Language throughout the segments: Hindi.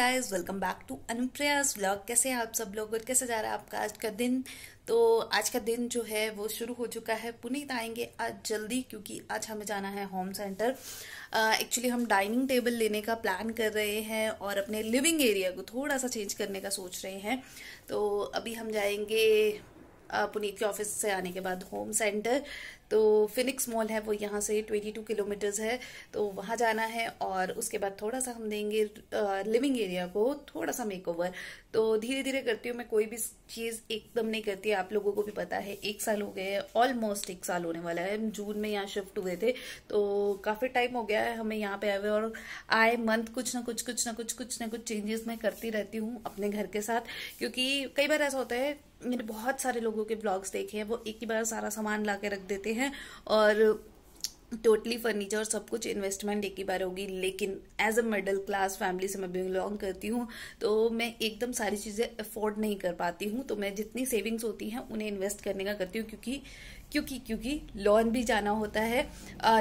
Guys, welcome back to Anupriya's vlog. कैसे हैं आप सब लोग और कैसे जा रहा है आपका आज का दिन। तो आज का दिन जो है वो शुरू हो चुका है। पुनीत आएंगे आज जल्दी क्योंकि आज हमें जाना है होम सेंटर। एक्चुअली हम डाइनिंग टेबल लेने का प्लान कर रहे हैं और अपने लिविंग एरिया को थोड़ा सा चेंज करने का सोच रहे हैं। तो अभी हम जाएंगे पुनीत के ऑफिस से आने के बाद होम सेंटर। तो फिनिक्स मॉल है वो यहाँ से 22 किलोमीटर्स है, तो वहाँ जाना है और उसके बाद थोड़ा सा हम देंगे लिविंग एरिया को थोड़ा सा मेकओवर। तो धीरे धीरे करती हूँ मैं, कोई भी चीज़ एकदम नहीं करती। आप लोगों को भी पता है 1 साल हो गए, ऑलमोस्ट 1 साल होने वाला है। हम जून में यहाँ शिफ्ट हुए थे, तो काफ़ी टाइम हो गया है हमें यहाँ पे आए हुए। और आए मंथ कुछ ना कुछ चेंजेस मैं करती रहती हूँ अपने घर के साथ, क्योंकि कई बार ऐसा होता है, मैंने बहुत सारे लोगों के ब्लॉग्स देखे हैं, वो एक ही बार सारा सामान ला के रख देते हैं और टोटली फर्नीचर सब कुछ इन्वेस्टमेंट एक ही बार होगी। लेकिन as a middle class family से मैं बिलोंग करती हूँ, तो मैं एकदम सारी चीज़ें अफोर्ड नहीं कर पाती हूँ। तो मैं जितनी सेविंग्स होती हैं उन्हें इन्वेस्ट करने का करती हूँ, क्योंकि लोन भी जाना होता है,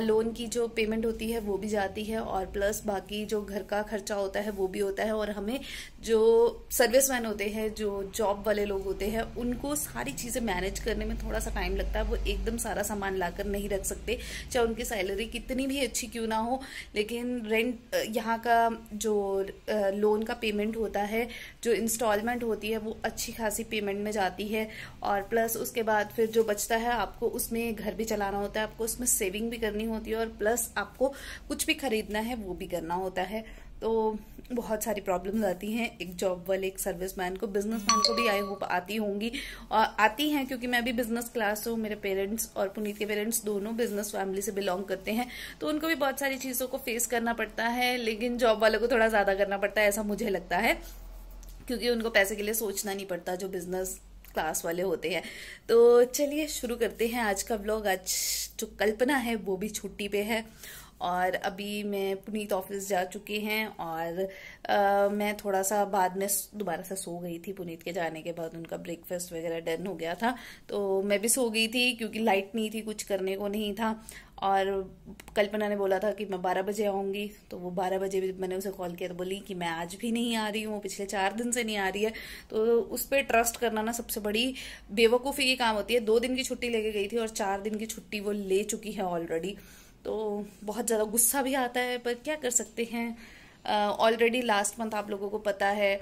लोन की जो पेमेंट होती है वो भी जाती है, और प्लस बाकी जो घर का खर्चा होता है वो भी होता है। और हमें जो सर्विसमैन होते हैं, जो जॉब वाले लोग होते हैं, उनको सारी चीज़ें मैनेज करने में थोड़ा सा टाइम लगता है। वो एकदम सारा सामान लाकर नहीं रख सकते, चाहे उनकी सैलरी कितनी भी अच्छी क्यों ना हो। लेकिन रेंट यहाँ का जो लोन का पेमेंट होता है, जो इंस्टॉलमेंट होती है, वो अच्छी खासी पेमेंट में जाती है। और प्लस उसके बाद फिर जो बचता है, आपको उसमें घर भी चलाना होता है, आपको उसमें सेविंग भी करनी होती है, और प्लस आपको कुछ भी खरीदना है वो भी करना होता है। तो बहुत सारी प्रॉब्लम्स आती हैं एक जॉब वाले, एक सर्विसमैन को, बिजनेसमैन को भी आई होप आती होंगी, और आती हैं क्योंकि मैं भी बिजनेस क्लास हूँ। मेरे पेरेंट्स और पुनीत के पेरेंट्स दोनों बिजनेस फैमिली से बिलोंग करते हैं, तो उनको भी बहुत सारी चीज़ों को फेस करना पड़ता है। लेकिन जॉब वालों को थोड़ा ज़्यादा करना पड़ता है, ऐसा मुझे लगता है, क्योंकि उनको पैसे के लिए सोचना नहीं पड़ता जो बिजनेस क्लास वाले होते हैं। तो चलिए शुरू करते हैं आज का व्लॉग। आज जो कल्पना है वो भी छुट्टी पे है, और अभी मैं पुनीत ऑफिस जा चुके हैं। और मैं थोड़ा सा बाद में दोबारा से सो गई थी। पुनीत के जाने के बाद उनका ब्रेकफास्ट वगैरह डन हो गया था, तो मैं भी सो गई थी क्योंकि लाइट नहीं थी, कुछ करने को नहीं था। और कल्पना ने बोला था कि मैं 12 बजे आऊँगी, तो वो 12 बजे भी मैंने उसे कॉल किया तो बोली कि मैं आज भी नहीं आ रही हूँ, पिछले 4 दिन से नहीं आ रही है। तो उस पर ट्रस्ट करना ना सबसे बड़ी बेवकूफ़ी की काम होती है। 2 दिन की छुट्टी लेके गई थी और 4 दिन की छुट्टी वो ले चुकी है ऑलरेडी। तो बहुत ज़्यादा गुस्सा भी आता है, पर क्या कर सकते हैं। ऑलरेडी लास्ट मंथ आप लोगों को पता है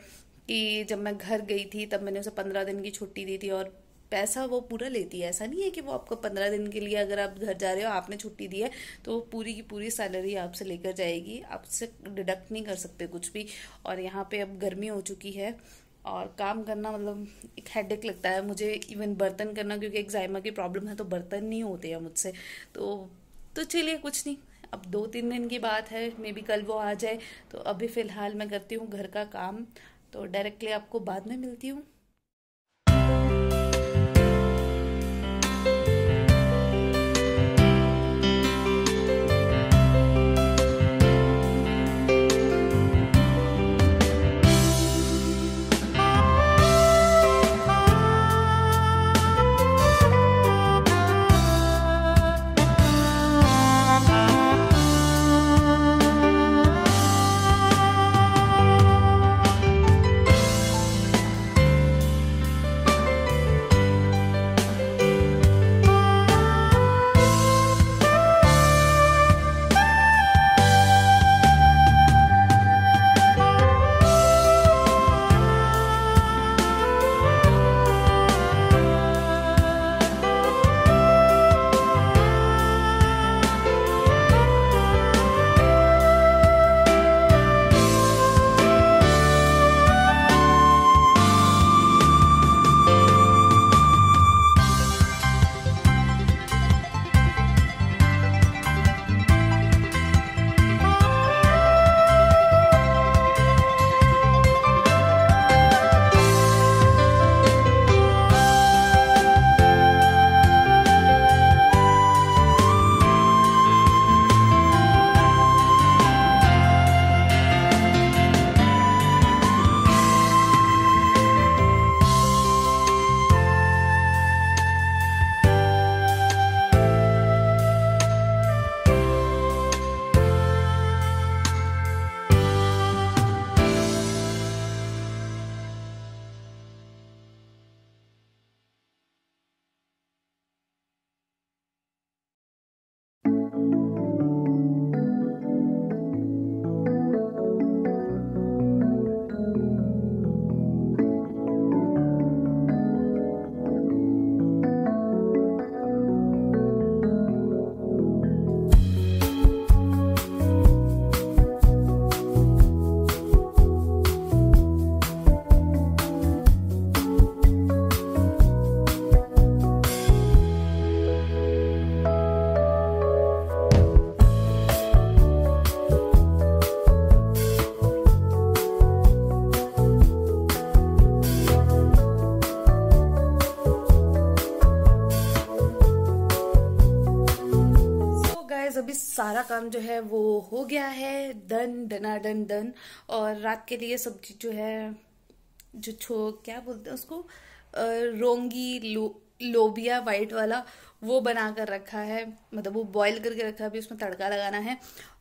कि जब मैं घर गई थी तब मैंने उसे 15 दिन की छुट्टी दी थी, और पैसा वो पूरा लेती है। ऐसा नहीं है कि वो आपको 15 दिन के लिए, अगर आप घर जा रहे हो, आपने छुट्टी दी है, तो वो पूरी की पूरी सैलरी आपसे लेकर जाएगी, आपसे डिडक्ट नहीं कर सकते कुछ भी। और यहाँ पे अब गर्मी हो चुकी है और काम करना मतलब एक हेडेक लगता है मुझे। इवन बर्तन करना, क्योंकि एक्जाइमा की प्रॉब्लम है तो बर्तन नहीं होते हैं मुझसे। तो चलिए कुछ नहीं, अब 2-3 दिन की बात है, मे बी कल वो आ जाए। तो अभी फ़िलहाल मैं करती हूँ घर का काम, तो डायरेक्टली आपको बाद में मिलती हूँ। अभी सारा काम जो है वो हो गया है, डन डना डन डन। और रात के लिए सब्जी जो है, जो क्या बोलते हैं उसको, रोंगी लोबिया वाइट वाला, वो बना कर रखा है, मतलब वो बॉईल करके रखा है, अभी उसमें तड़का लगाना है।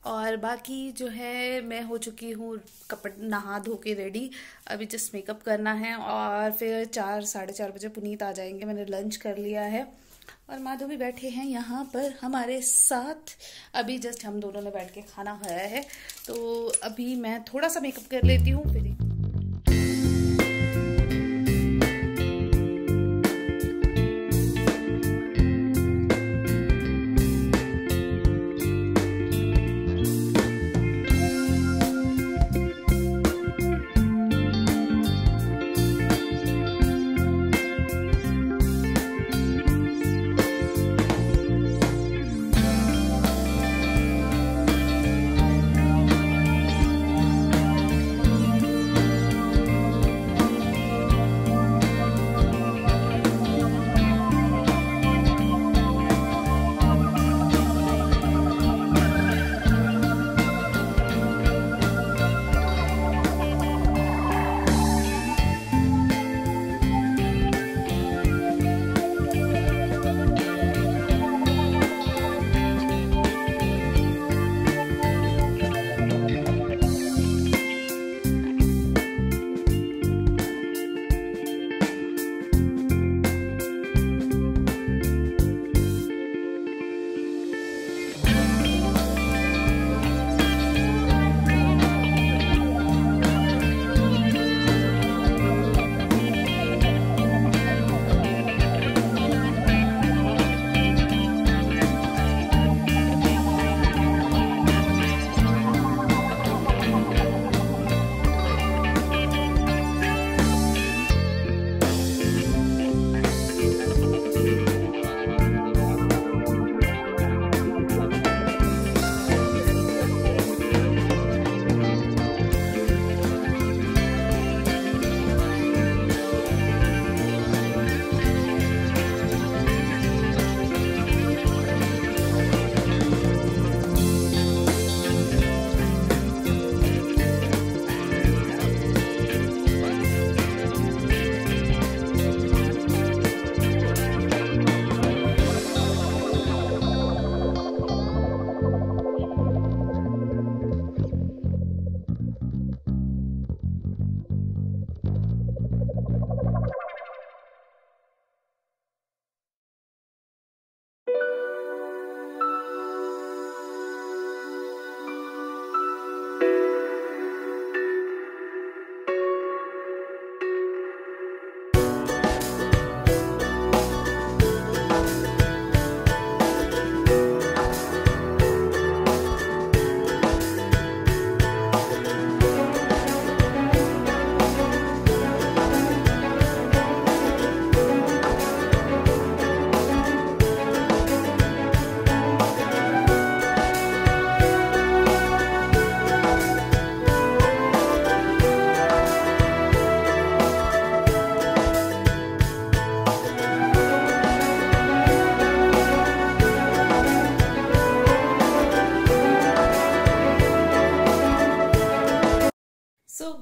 और बाकी जो है मैं हो चुकी हूँ कपड़े नहा धो के रेडी, अभी जस्ट मेकअप करना है और फिर 4 साढ़े 4 बजे पुनीत आ जाएंगे। मैंने लंच कर लिया है और माधव भी बैठे हैं यहाँ पर हमारे साथ। अभी जस्ट हम दोनों ने बैठ के खाना खाया है, तो अभी मैं थोड़ा सा मेकअप कर लेती हूँ फिर।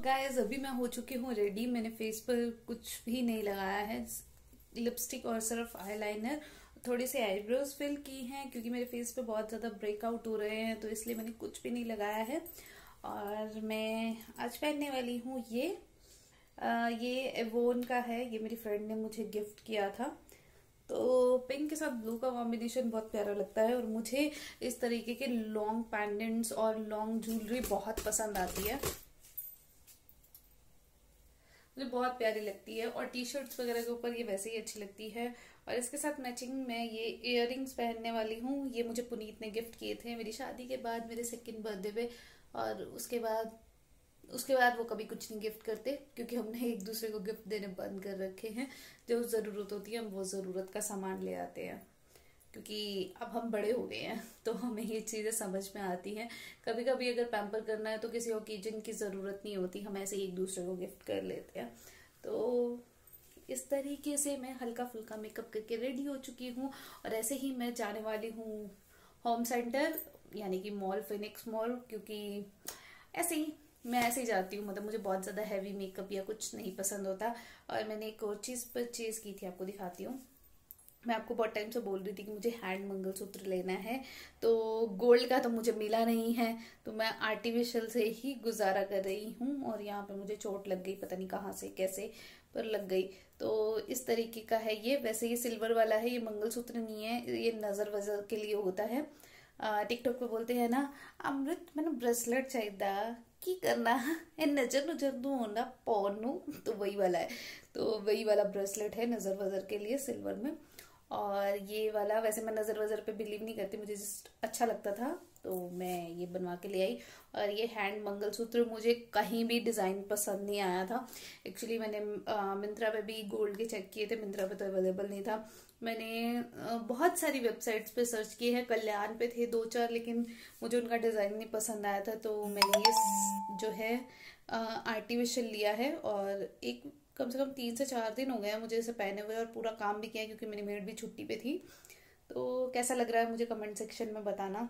गाइज अभी मैं हो चुकी हूँ रेडी। मैंने फेस पर कुछ भी नहीं लगाया है, लिपस्टिक और सिर्फ आईलाइनर, थोड़ी सी आईब्रोज फिल की हैं क्योंकि मेरे फेस पे बहुत ज़्यादा ब्रेकआउट हो रहे हैं, तो इसलिए मैंने कुछ भी नहीं लगाया है। और मैं आज पहनने वाली हूँ ये एवोन का है, ये मेरी फ्रेंड ने मुझे गिफ्ट किया था, तो पिंक के साथ ब्लू का कॉम्बिनेशन बहुत प्यारा लगता है, और मुझे इस तरीके के लॉन्ग पैंडेंट्स और लॉन्ग ज्वेलरी बहुत पसंद आती है, मुझे बहुत प्यारी लगती है। और टी शर्ट्स वगैरह के ऊपर ये वैसे ही अच्छी लगती है। और इसके साथ मैचिंग मैं ये इयररिंग्स पहनने वाली हूँ। ये मुझे पुनीत ने गिफ्ट किए थे मेरी शादी के बाद, मेरे सेकंड बर्थडे पे। और उसके बाद वो कभी कुछ नहीं गिफ्ट करते, क्योंकि हमने एक दूसरे को गिफ्ट देने बंद कर रखे हैं। जो ज़रूरत होती है हम वो ज़रूरत का सामान ले आते हैं, क्योंकि अब हम बड़े हो गए हैं तो हमें ये चीज़ें समझ में आती हैं। कभी कभी अगर पैम्पर करना है तो किसी ओकेजन की ज़रूरत नहीं होती, हम ऐसे एक दूसरे को गिफ्ट कर लेते हैं। तो इस तरीके से मैं हल्का फुल्का मेकअप करके रेडी हो चुकी हूँ, और ऐसे ही मैं जाने वाली हूँ होम सेंटर, यानी कि मॉल, फिनिक्स मॉल, क्योंकि ऐसे ही मैं ऐसे ही जाती हूँ। मतलब मुझे बहुत ज़्यादा हैवी मेकअप या कुछ नहीं पसंद होता। और मैंने एक और चीज़ परचेज की थी, आपको दिखाती हूँ। मैं आपको बहुत टाइम से बोल रही थी कि मुझे हैंड मंगलसूत्र लेना है, तो गोल्ड का तो मुझे मिला नहीं है, तो मैं आर्टिफिशियल से ही गुजारा कर रही हूँ। और यहाँ पे मुझे चोट लग गई, पता नहीं कहाँ से कैसे पर लग गई। तो इस तरीके का है ये। वैसे ये सिल्वर वाला है, ये मंगलसूत्र नहीं है, ये नज़र वजर के लिए होता है। टिकटॉक पे बोलते हैं ना, अमृत मैंने ब्रेसलेट चाहिए की करना है, नजर नजर दू ना पौनू, तो वही वाला है। तो वही वाला ब्रेसलेट है नजर वजर के लिए, सिल्वर में। और ये वाला, वैसे मैं नजर वजर पे बिलीव नहीं करती, मुझे जस्ट अच्छा लगता था तो मैं ये बनवा के ले आई। और ये हैंड मंगलसूत्र मुझे कहीं भी डिजाइन पसंद नहीं आया था। एक्चुअली मैंने मिंत्रा पे भी गोल्ड के चेक किए थे, मिंत्रा पे तो अवेलेबल नहीं था। मैंने बहुत सारी वेबसाइट्स पे सर्च किए हैं, कल्याण पे थे 2-4, लेकिन मुझे उनका डिजाइन नहीं पसंद आया था। तो मैंने ये जो है आर्टिफिशियल लिया है, और एक कम से कम 3 से 4 दिन हो गया मुझे इसे पहने हुए, और पूरा काम भी किया क्योंकि मेरी मेड भी छुट्टी पे थी। तो कैसा लग रहा है मुझे कमेंट सेक्शन में बताना।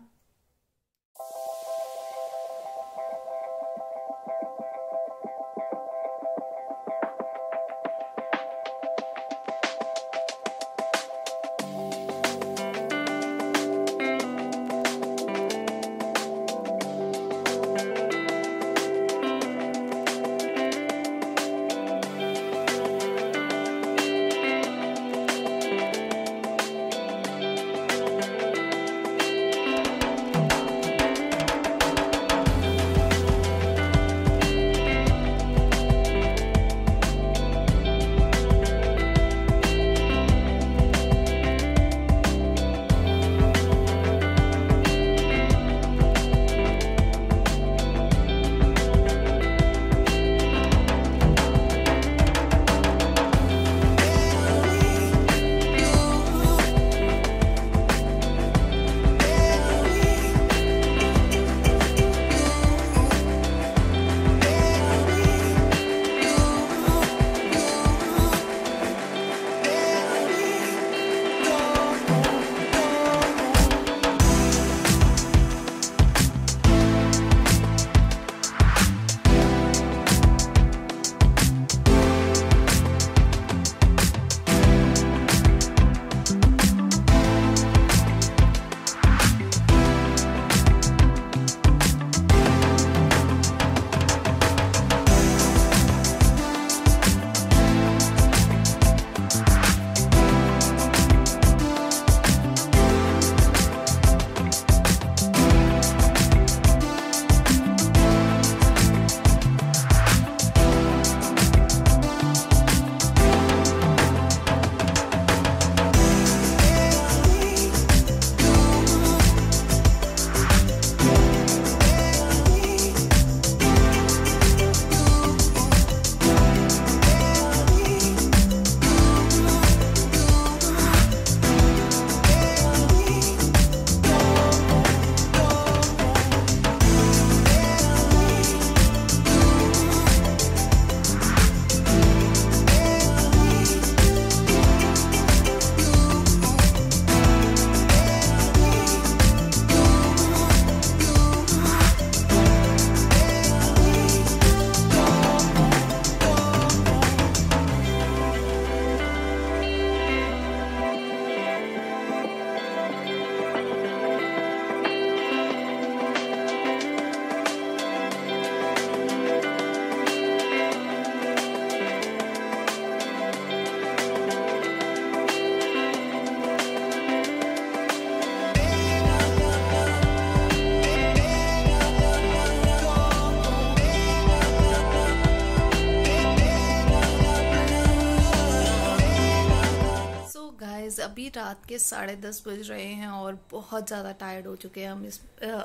गाइस अभी रात के 10:30 बज रहे हैं और बहुत ज़्यादा टायर्ड हो चुके हैं हम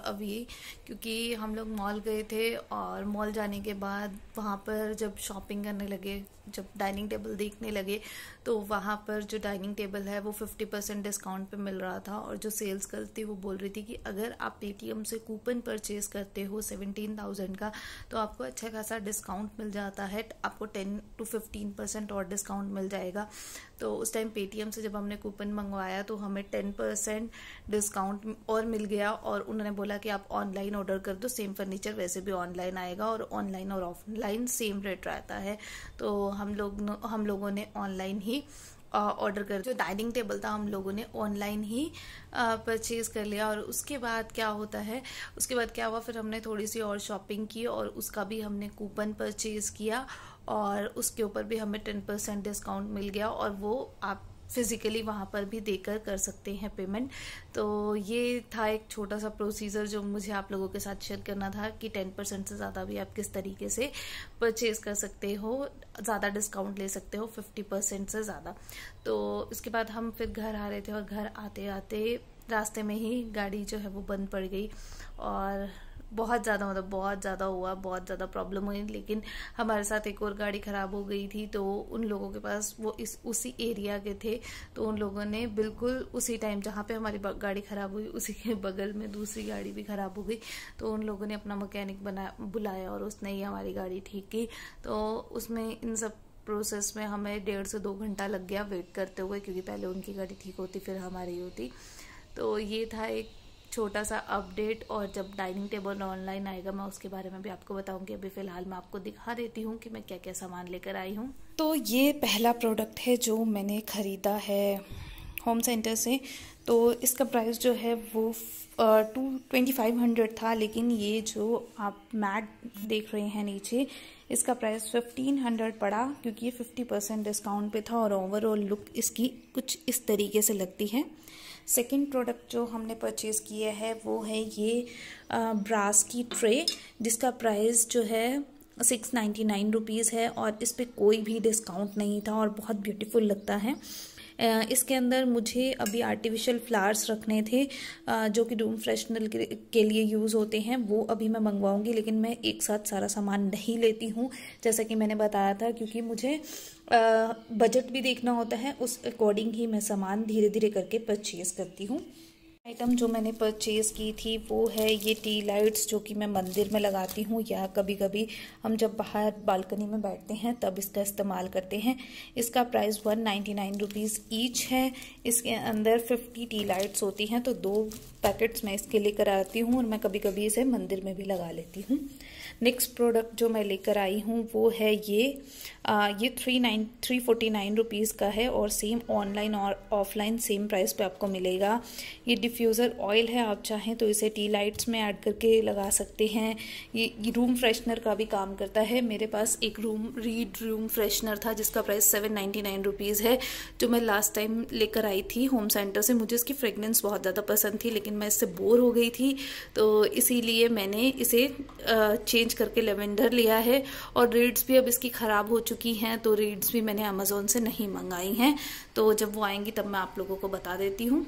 अभी, क्योंकि हम लोग मॉल गए थे और मॉल जाने के बाद वहाँ पर जब शॉपिंग करने लगे, जब डाइनिंग टेबल देखने लगे तो वहाँ पर जो डाइनिंग टेबल है वो 50% डिस्काउंट पे मिल रहा था। और जो सेल्स गर्ल थी वो बोल रही थी कि अगर आप पेटीएम से कूपन परचेज करते हो 17,000 का तो आपको अच्छा खासा डिस्काउंट मिल जाता है, आपको 10 to 15% और डिस्काउंट मिल जाएगा। तो उस टाइम पेटीएम से जब हमने कूपन मंगवाया तो हमें 10% डिस्काउंट और मिल गया। और उन्होंने बोला कि आप ऑनलाइन ऑर्डर कर दो, सेम फर्नीचर वैसे भी ऑनलाइन आएगा और ऑनलाइन और ऑफलाइन सेम रेट रहता है। तो हम लोगों ने ऑनलाइन ही ऑर्डर कर, जो डाइनिंग टेबल था हम लोगों ने ऑनलाइन ही परचेज कर लिया। और उसके बाद क्या हुआ, फिर हमने थोड़ी सी और शॉपिंग की और उसका भी हमने कूपन परचेज किया और उसके ऊपर भी हमें 10% डिस्काउंट मिल गया। और वो आप फिजिकली वहाँ पर भी देकर कर सकते हैं पेमेंट। तो ये था एक छोटा सा प्रोसीजर जो मुझे आप लोगों के साथ शेयर करना था कि 10% से ज़्यादा भी आप किस तरीके से परचेज कर सकते हो, ज़्यादा डिस्काउंट ले सकते हो 50% से ज़्यादा। तो इसके बाद हम फिर घर आ रहे थे और घर आते आते रास्ते में ही गाड़ी जो है वो बंद पड़ गई और बहुत ज़्यादा प्रॉब्लम हुई। लेकिन हमारे साथ एक और गाड़ी ख़राब हो गई थी, तो उन लोगों के पास वो उसी एरिया के थे, तो उन लोगों ने बिल्कुल उसी टाइम जहाँ पे हमारी गाड़ी ख़राब हुई उसी के बगल में दूसरी गाड़ी भी ख़राब हो गई। तो उन लोगों ने अपना मैकेनिक बुलाया और उसने ही हमारी गाड़ी ठीक की। तो उसमें इन सब प्रोसेस में हमें 1.5 से 2 घंटा लग गया वेट करते हुए, क्योंकि पहले उनकी गाड़ी ठीक होती फिर हमारी होती। तो ये था एक छोटा सा अपडेट। और जब डाइनिंग टेबल ऑनलाइन आएगा मैं उसके बारे में भी आपको बताऊंगी। अभी फिलहाल मैं आपको दिखा देती हूँ कि मैं क्या क्या सामान लेकर आई हूँ। तो ये पहला प्रोडक्ट है जो मैंने ख़रीदा है होम सेंटर से। तो इसका प्राइस जो है वो 2500 था, लेकिन ये जो आप मैट देख रहे हैं नीचे, इसका प्राइस 1500 पड़ा, क्योंकि ये 50% डिस्काउंट पे था। और ओवरऑल लुक इसकी कुछ इस तरीके से लगती है। सेकंड प्रोडक्ट जो हमने परचेज़ किया है वो है ये ब्रास की ट्रे, जिसका प्राइस जो है 699 रुपीज़ है और इस पर कोई भी डिस्काउंट नहीं था और बहुत ब्यूटीफुल लगता है। इसके अंदर मुझे अभी आर्टिफिशियल फ्लावर्स रखने थे जो कि रूम फ्रेशनर के लिए यूज़ होते हैं, वो अभी मैं मंगवाऊंगी। लेकिन मैं एक साथ सारा सामान नहीं लेती हूँ, जैसा कि मैंने बताया था, क्योंकि मुझे बजट भी देखना होता है, उस अकॉर्डिंग ही मैं सामान धीरे धीरे करके परचेज़ करती हूँ। आइटम जो मैंने परचेज़ की थी वो है ये टी लाइट्स, जो कि मैं मंदिर में लगाती हूँ या कभी कभी हम जब बाहर बालकनी में बैठते हैं तब इसका इस्तेमाल करते हैं। इसका प्राइस 199 रुपीज़ ईच है। इसके अंदर 50 टी लाइट्स होती हैं, तो 2 पैकेट्स मैं इसके लेकर आती हूँ और मैं कभी कभी इसे मंदिर में भी लगा लेती हूँ। नेक्स्ट प्रोडक्ट जो मैं लेकर आई हूँ वो है ये 349 रुपीज़ का है और सेम ऑनलाइन और ऑफलाइन सेम प्राइस पे आपको मिलेगा। ये डिफ्यूज़र ऑयल है, आप चाहें तो इसे टी लाइट्स में ऐड करके लगा सकते हैं। ये रूम फ्रेशनर का भी काम करता है। मेरे पास एक रूम फ्रेशनर था जिसका प्राइस 799 रुपीज़ है, जो मैं लास्ट टाइम लेकर आई थी होम सेंटर से। मुझे इसकी फ्रेगनेंस बहुत ज़्यादा पसंद थी, लेकिन मैं इससे बोर हो गई थी, तो इसीलिए मैंने इसे चेंज करके लेवेंडर लिया है। और रीड्स भी अब इसकी ख़राब हो चुकी हैं, तो रीड्स भी मैंने अमेज़ोन से नहीं मंगाई हैं, तो जब वो आएंगी तब मैं आप लोगों को बता देती हूँ।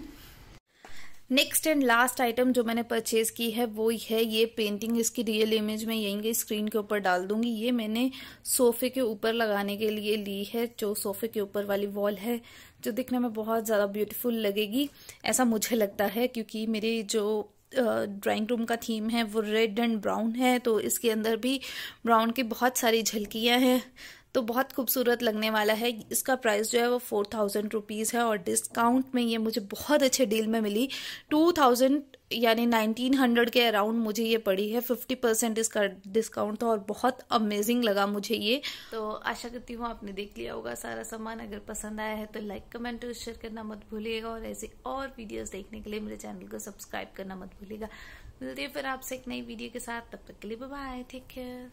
नेक्स्ट एंड लास्ट आइटम जो मैंने परचेज की है वो है ये पेंटिंग। इसकी रियल इमेज मैं यहीं स्क्रीन के ऊपर डाल दूंगी। ये मैंने सोफे के ऊपर लगाने के लिए ली है, जो सोफे के ऊपर वाली वॉल है, जो दिखने में बहुत ज़्यादा ब्यूटीफुल लगेगी, ऐसा मुझे लगता है। क्योंकि मेरी जो ड्राइंग रूम का थीम है वो रेड एंड ब्राउन है, तो इसके अंदर भी ब्राउन की बहुत सारी झलकियाँ हैं, तो बहुत खूबसूरत लगने वाला है। इसका प्राइस जो है वो 4000 रुपीज़ है और डिस्काउंट में ये मुझे बहुत अच्छे डील में मिली। 2000 यानी 1900 के अराउंड मुझे ये पड़ी है। 50% इसका डिस्काउंट था और बहुत अमेजिंग लगा मुझे ये। तो आशा करती हूँ आपने देख लिया होगा सारा सामान। अगर पसंद आया है तो लाइक कमेंट और शेयर करना मत भूलिएगा, और ऐसे और वीडियोस देखने के लिए मेरे चैनल को सब्सक्राइब करना मत भूलिएगा। मिलती है फिर आपसे एक नई वीडियो के साथ, तब तक के लिए बाय बाय, टेक केयर।